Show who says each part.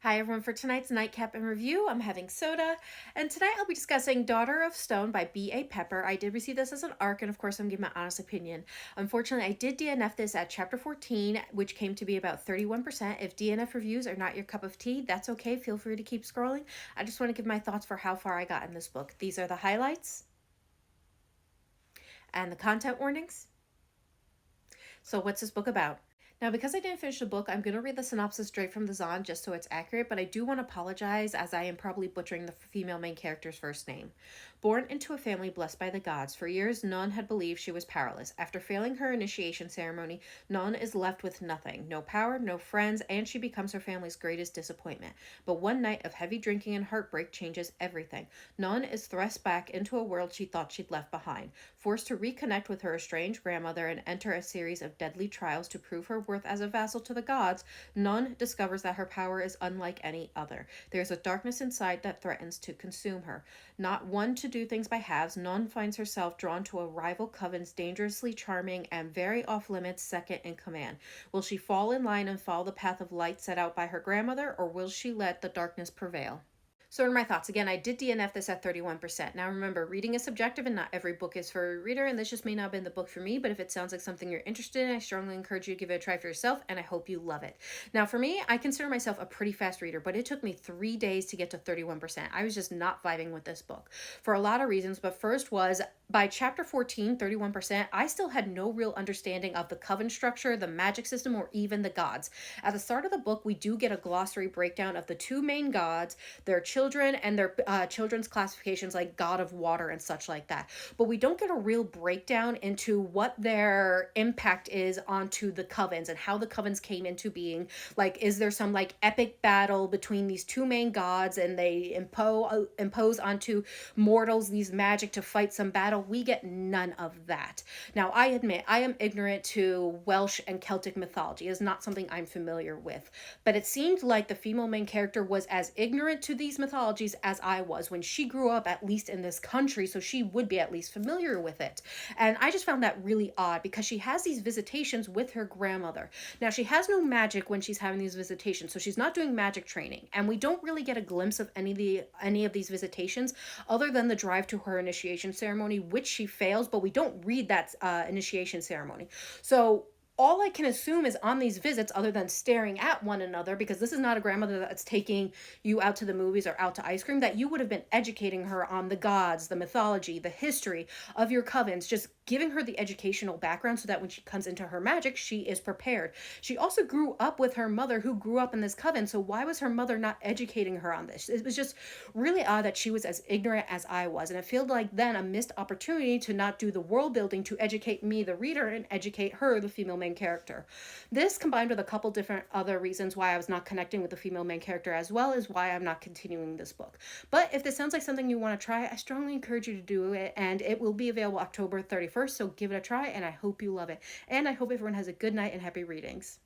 Speaker 1: Hi everyone, for tonight's Nightcap and review, I'm having soda, and tonight I'll be discussing Daughter of Stone by B.A. Pepper. I did receive this as an ARC, and of course I'm giving my honest opinion. Unfortunately, I did DNF this at chapter 14, which came to be about 31%. If DNF reviews are not your cup of tea, that's okay, feel free to keep scrolling. I just want to give my thoughts for how far I got in this book. These are the highlights and the content warnings. So what's this book about? Now, because I didn't finish the book, I'm going to read the synopsis straight from the Zon just so it's accurate, but I do want to apologize as I am probably butchering the female main character's first name. Born into a family blessed by the gods, for years Nun had believed she was powerless. After failing her initiation ceremony, Nun is left with nothing. No power, no friends, and she becomes her family's greatest disappointment. But one night of heavy drinking and heartbreak changes everything. Nun is thrust back into a world she thought she'd left behind, forced to reconnect with her estranged grandmother and enter a series of deadly trials to prove her worth as a vassal to the gods. Nun discovers that her power is unlike any other. There's a darkness inside that threatens to consume her. Not one to do things by halves, Nun finds herself drawn to a rival coven's dangerously charming and very off-limits second in command. Will she fall in line and follow the path of light set out by her grandmother, or will she let the darkness prevail? So in my thoughts, again, I did DNF this at 31%. Now remember, reading is subjective and not every book is for a reader, and this just may not have been the book for me, but if it sounds like something you're interested in, I strongly encourage you to give it a try for yourself, and I hope you love it. Now for me, I consider myself a pretty fast reader, but it took me 3 days to get to 31%. I was just not vibing with this book for a lot of reasons, but first was by chapter 14, 31%, I still had no real understanding of the coven structure, the magic system, or even the gods. At the start of the book, we do get a glossary breakdown of the two main gods, their children, and their children's classifications like god of water and such like that. But we don't get a real breakdown into what their impact is onto the covens and how the covens came into being. Like, is there some like epic battle between these two main gods and they impose onto mortals these magic to fight some battle? We get none of that. Now, I admit I am ignorant to Welsh and Celtic mythology. It is not something I'm familiar with, but it seemed like the female main character was as ignorant to these mythologies as I was when she grew up, at least in this country, so she would be at least familiar with it. And I just found that really odd because she has these visitations with her grandmother. Now, she has no magic when she's having these visitations, so she's not doing magic training, and we don't really get a glimpse of any of these visitations other than the drive to her initiation ceremony, which she fails, but we don't read that initiation ceremony. So all I can assume is on these visits, other than staring at one another, because this is not a grandmother that's taking you out to the movies or out to ice cream, that you would have been educating her on the gods, the mythology, the history of your covens, just giving her the educational background so that when she comes into her magic, she is prepared. She also grew up with her mother who grew up in this coven, so why was her mother not educating her on this? It was just really odd that she was as ignorant as I was, and it felt like then a missed opportunity to not do the world building to educate me, the reader, and educate her, the female main character. This, combined with a couple different other reasons why I was not connecting with the female main character, as well as why I'm not continuing this book. But if this sounds like something you want to try, I strongly encourage you to do it, and it will be available October 31st, so give it a try, and I hope you love it. And I hope everyone has a good night and happy readings.